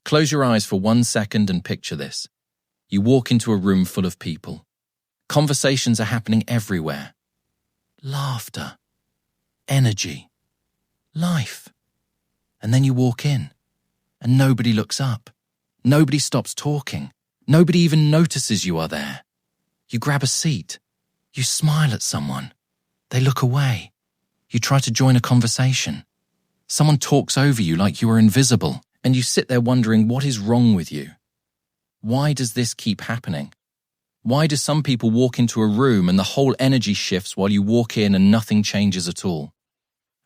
Close your eyes for 1 second and picture this. You walk into a room full of people. Conversations are happening everywhere. Laughter, energy, life. And then you walk in, and nobody looks up. Nobody stops talking. Nobody even notices you are there. You grab a seat. You smile at someone. They look away. You try to join a conversation. Someone talks over you like you are invisible, and you sit there wondering what is wrong with you. Why does this keep happening? Why do some people walk into a room and the whole energy shifts while you walk in and nothing changes at all?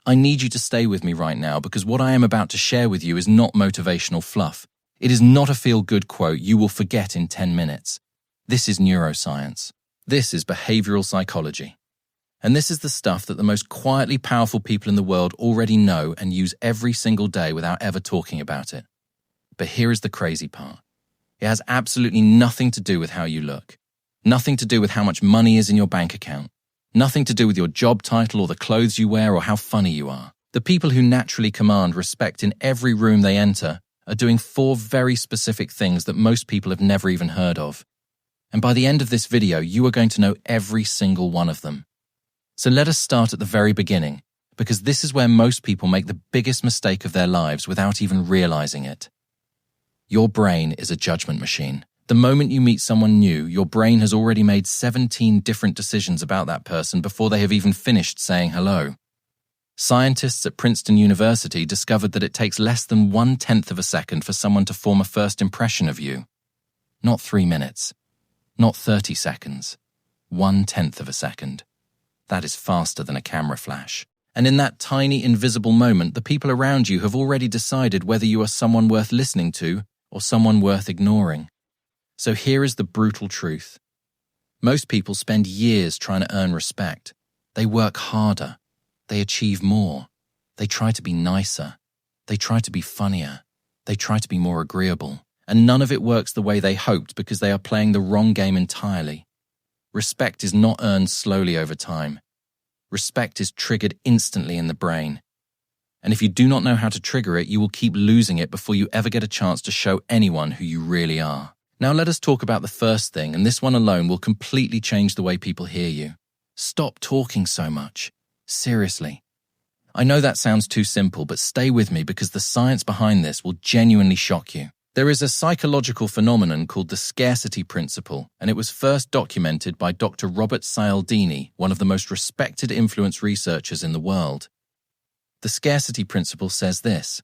I need you to stay with me right now because what I am about to share with you is not motivational fluff. It is not a feel-good quote you will forget in 10 minutes. This is neuroscience. This is behavioral psychology. And this is the stuff that the most quietly powerful people in the world already know and use every single day without ever talking about it. But here is the crazy part. It has absolutely nothing to do with how you look. Nothing to do with how much money is in your bank account. Nothing to do with your job title or the clothes you wear or how funny you are. The people who naturally command respect in every room they enter are doing 4 very specific things that most people have never even heard of. And by the end of this video, you are going to know every single one of them. So let us start at the very beginning, because this is where most people make the biggest mistake of their lives without even realizing it. Your brain is a judgment machine. The moment you meet someone new, your brain has already made 17 different decisions about that person before they have even finished saying hello. Scientists at Princeton University discovered that it takes less than 1/10 of a second for someone to form a first impression of you. Not 3 minutes. Not 30 seconds. 1/10 of a second. That is faster than a camera flash. And in that tiny, invisible moment, the people around you have already decided whether you are someone worth listening to or someone worth ignoring. So here is the brutal truth. Most people spend years trying to earn respect. They work harder. They achieve more. They try to be nicer. They try to be funnier. They try to be more agreeable. And none of it works the way they hoped because they are playing the wrong game entirely. Respect is not earned slowly over time. Respect is triggered instantly in the brain. And if you do not know how to trigger it, you will keep losing it before you ever get a chance to show anyone who you really are. Now let us talk about the first thing, and this one alone will completely change the way people hear you. Stop talking so much. Seriously. I know that sounds too simple, but stay with me because the science behind this will genuinely shock you. There is a psychological phenomenon called the scarcity principle, and it was first documented by Dr. Robert Cialdini, one of the most respected influence researchers in the world. The scarcity principle says this: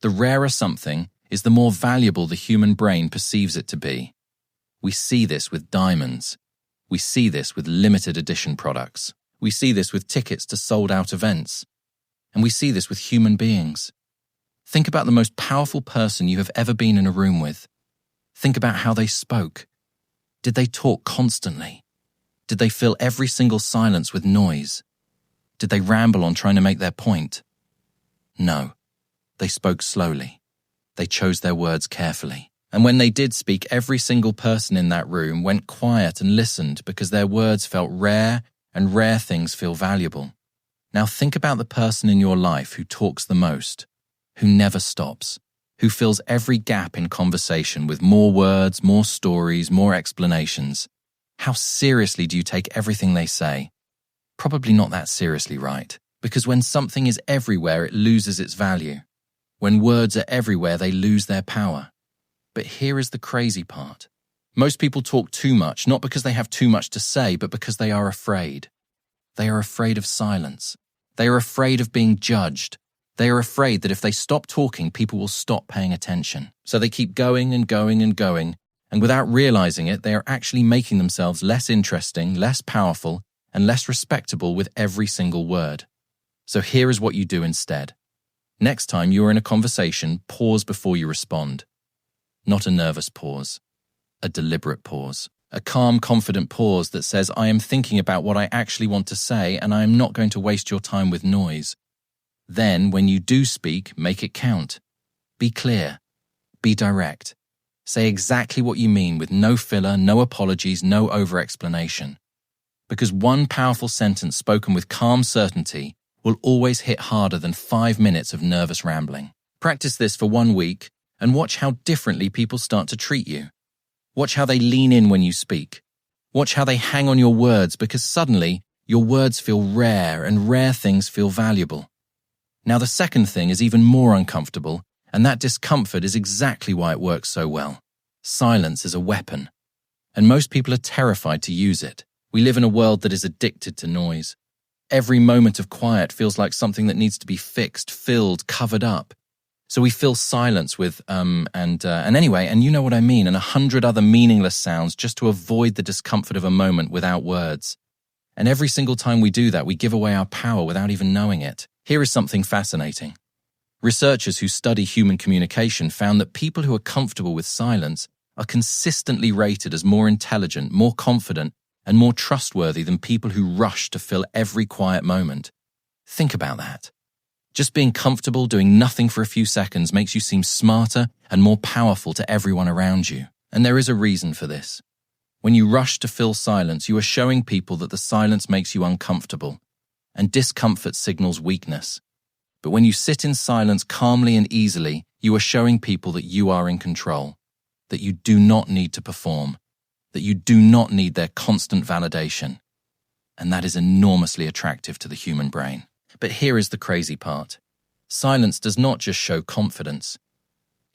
the rarer something is, the more valuable the human brain perceives it to be. We see this with diamonds. We see this with limited edition products. We see this with tickets to sold-out events. And we see this with human beings. Think about the most powerful person you have ever been in a room with. Think about how they spoke. Did they talk constantly? Did they fill every single silence with noise? Did they ramble on trying to make their point? No. They spoke slowly. They chose their words carefully. And when they did speak, every single person in that room went quiet and listened because their words felt rare, and rare things feel valuable. Now think about the person in your life who talks the most, who never stops, who fills every gap in conversation with more words, more stories, more explanations. How seriously do you take everything they say? Probably not that seriously, right? Because when something is everywhere, it loses its value. When words are everywhere, they lose their power. But here is the crazy part. Most people talk too much, not because they have too much to say, but because they are afraid. They are afraid of silence. They are afraid of being judged. They are afraid that if they stop talking, people will stop paying attention. So they keep going and going and going, and without realizing it, they are actually making themselves less interesting, less powerful, and less respectable with every single word. So here is what you do instead. Next time you are in a conversation, pause before you respond. Not a nervous pause. A deliberate pause. A calm, confident pause that says, I am thinking about what I actually want to say, and I am not going to waste your time with noise. Then, when you do speak, make it count. Be clear. Be direct. Say exactly what you mean with no filler, no apologies, no over-explanation. Because one powerful sentence spoken with calm certainty will always hit harder than 5 minutes of nervous rambling. Practice this for 1 week, and watch how differently people start to treat you. Watch how they lean in when you speak. Watch how they hang on your words, because suddenly your words feel rare and rare things feel valuable. Now, the second thing is even more uncomfortable, and that discomfort is exactly why it works so well. Silence is a weapon, and most people are terrified to use it. We live in a world that is addicted to noise. Every moment of quiet feels like something that needs to be fixed, filled, covered up. So we fill silence with and anyway, and you know what I mean, and 100 other meaningless sounds just to avoid the discomfort of a moment without words. And every single time we do that, we give away our power without even knowing it. Here is something fascinating. Researchers who study human communication found that people who are comfortable with silence are consistently rated as more intelligent, more confident, and more trustworthy than people who rush to fill every quiet moment. Think about that. Just being comfortable doing nothing for a few seconds makes you seem smarter and more powerful to everyone around you. And there is a reason for this. When you rush to fill silence, you are showing people that the silence makes you uncomfortable, and discomfort signals weakness. But when you sit in silence calmly and easily, you are showing people that you are in control, that you do not need to perform, that you do not need their constant validation. And that is enormously attractive to the human brain. But here is the crazy part. Silence does not just show confidence.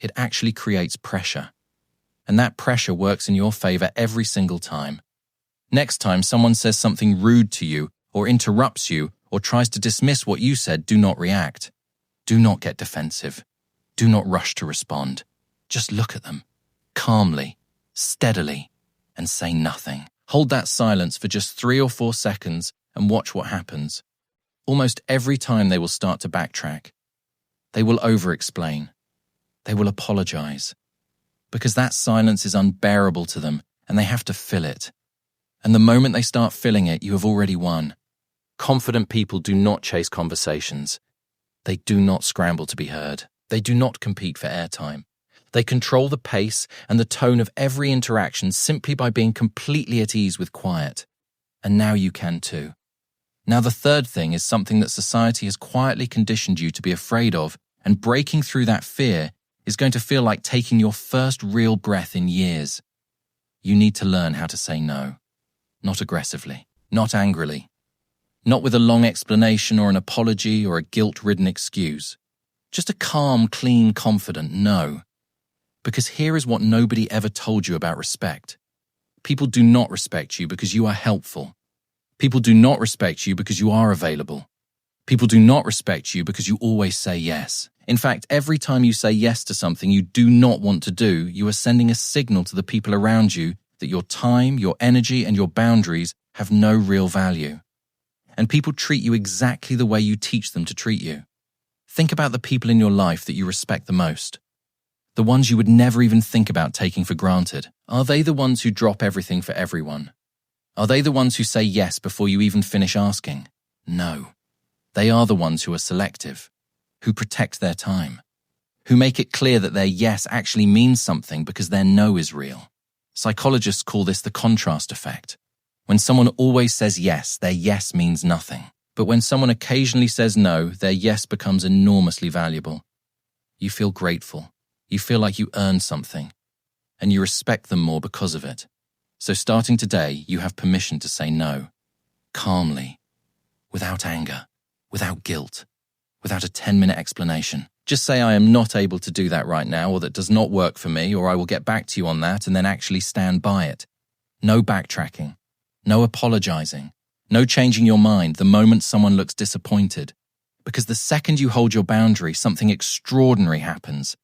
It actually creates pressure. And that pressure works in your favor every single time. Next time someone says something rude to you, or interrupts you, or tries to dismiss what you said, do not react. Do not get defensive. Do not rush to respond. Just look at them, calmly, steadily, and say nothing. Hold that silence for just 3 or 4 seconds and watch what happens. Almost every time they will start to backtrack. They will over-explain. They will apologize. Because that silence is unbearable to them and they have to fill it. And the moment they start filling it, you have already won. Confident people do not chase conversations. They do not scramble to be heard. They do not compete for airtime. They control the pace and the tone of every interaction simply by being completely at ease with quiet. And now you can too. Now the third thing is something that society has quietly conditioned you to be afraid of, and breaking through that fear is going to feel like taking your first real breath in years. You need to learn how to say no. Not aggressively, not angrily, not with a long explanation or an apology or a guilt-ridden excuse. Just a calm, clean, confident no. Because here is what nobody ever told you about respect. People do not respect you because you are helpful. People do not respect you because you are available. People do not respect you because you always say yes. In fact, every time you say yes to something you do not want to do, you are sending a signal to the people around you that your time, your energy, and your boundaries have no real value. And people treat you exactly the way you teach them to treat you. Think about the people in your life that you respect the most. The ones you would never even think about taking for granted. Are they the ones who drop everything for everyone? Are they the ones who say yes before you even finish asking? No. They are the ones who are selective, who protect their time, who make it clear that their yes actually means something because their no is real. Psychologists call this the contrast effect. When someone always says yes, their yes means nothing. But when someone occasionally says no, their yes becomes enormously valuable. You feel grateful. You feel like you earned something, and you respect them more because of it. So starting today, you have permission to say no, calmly, without anger, without guilt, without a 10-minute explanation. Just say I am not able to do that right now, or that does not work for me, or I will get back to you on that, and then actually stand by it. No backtracking, no apologizing, no changing your mind the moment someone looks disappointed. Because the second you hold your boundary, something extraordinary happens.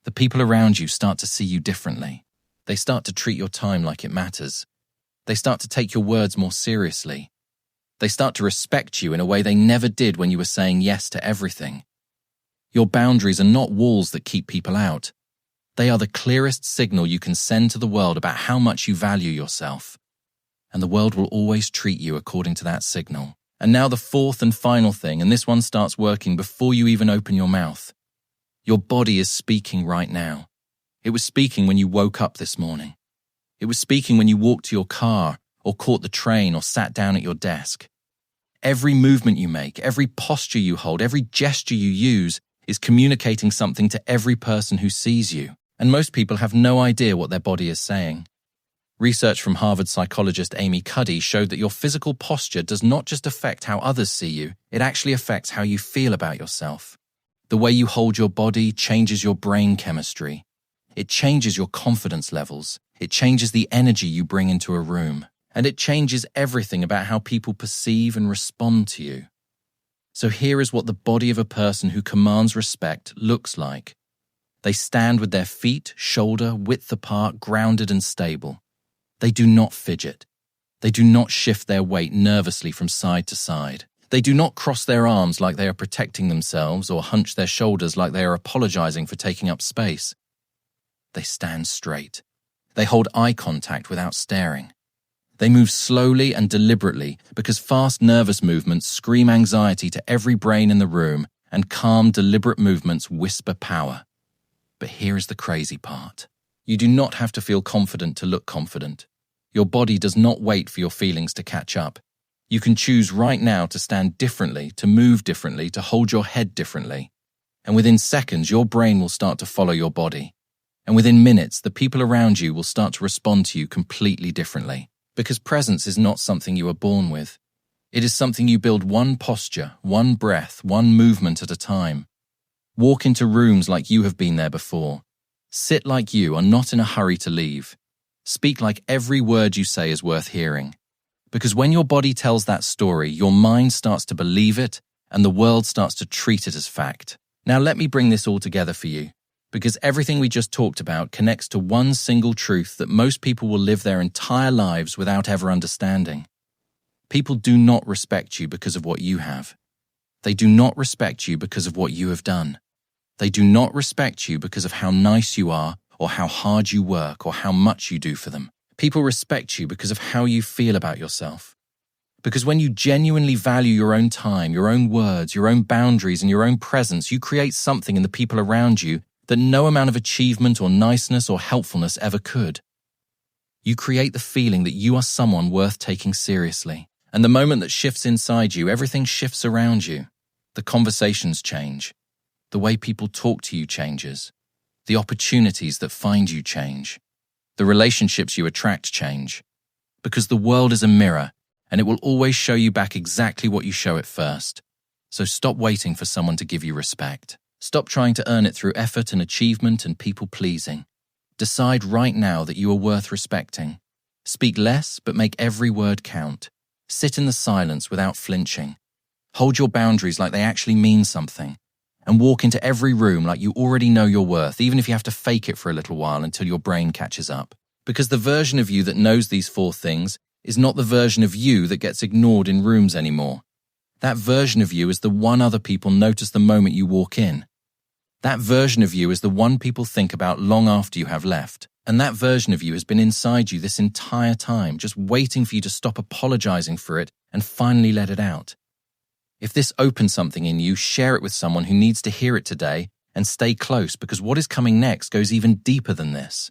The people around you start to see you differently. They start to treat your time like it matters. They start to take your words more seriously. They start to respect you in a way they never did when you were saying yes to everything. Your boundaries are not walls that keep people out. They are the clearest signal you can send to the world about how much you value yourself. And the world will always treat you according to that signal. And now the fourth and final thing, and this one starts working before you even open your mouth. Your body is speaking right now. It was speaking when you woke up this morning. It was speaking when you walked to your car, or caught the train, or sat down at your desk. Every movement you make, every posture you hold, every gesture you use is communicating something to every person who sees you, and most people have no idea what their body is saying. Research from Harvard psychologist Amy Cuddy showed that your physical posture does not just affect how others see you, it actually affects how you feel about yourself. The way you hold your body changes your brain chemistry. It changes your confidence levels. It changes the energy you bring into a room. And it changes everything about how people perceive and respond to you. So here is what the body of a person who commands respect looks like. They stand with their feet, shoulder width apart, grounded and stable. They do not fidget. They do not shift their weight nervously from side to side. They do not cross their arms like they are protecting themselves or hunch their shoulders like they are apologizing for taking up space. They stand straight. They hold eye contact without staring. They move slowly and deliberately because fast nervous movements scream anxiety to every brain in the room and calm, deliberate movements whisper power. But here is the crazy part. You do not have to feel confident to look confident. Your body does not wait for your feelings to catch up. You can choose right now to stand differently, to move differently, to hold your head differently. And within seconds, your brain will start to follow your body. And within minutes, the people around you will start to respond to you completely differently. Because presence is not something you are born with. It is something you build one posture, one breath, one movement at a time. Walk into rooms like you have been there before. Sit like you are not in a hurry to leave. Speak like every word you say is worth hearing. Because when your body tells that story, your mind starts to believe it and the world starts to treat it as fact. Now let me bring this all together for you. Because everything we just talked about connects to one single truth that most people will live their entire lives without ever understanding. People do not respect you because of what you have. They do not respect you because of what you have done. They do not respect you because of how nice you are, or how hard you work, or how much you do for them. People respect you because of how you feel about yourself. Because when you genuinely value your own time, your own words, your own boundaries, and your own presence, you create something in the people around you that no amount of achievement or niceness or helpfulness ever could. You create the feeling that you are someone worth taking seriously. And the moment that shifts inside you, everything shifts around you. The conversations change. The way people talk to you changes. The opportunities that find you change. The relationships you attract change. Because the world is a mirror, and it will always show you back exactly what you show it first. So stop waiting for someone to give you respect. Stop trying to earn it through effort and achievement and people-pleasing. Decide right now that you are worth respecting. Speak less, but make every word count. Sit in the silence without flinching. Hold your boundaries like they actually mean something. And walk into every room like you already know your worth, even if you have to fake it for a little while until your brain catches up. Because the version of you that knows these 4 things is not the version of you that gets ignored in rooms anymore. That version of you is the one other people notice the moment you walk in. That version of you is the one people think about long after you have left. And that version of you has been inside you this entire time, just waiting for you to stop apologizing for it and finally let it out. If this opens something in you, share it with someone who needs to hear it today and stay close, because what is coming next goes even deeper than this.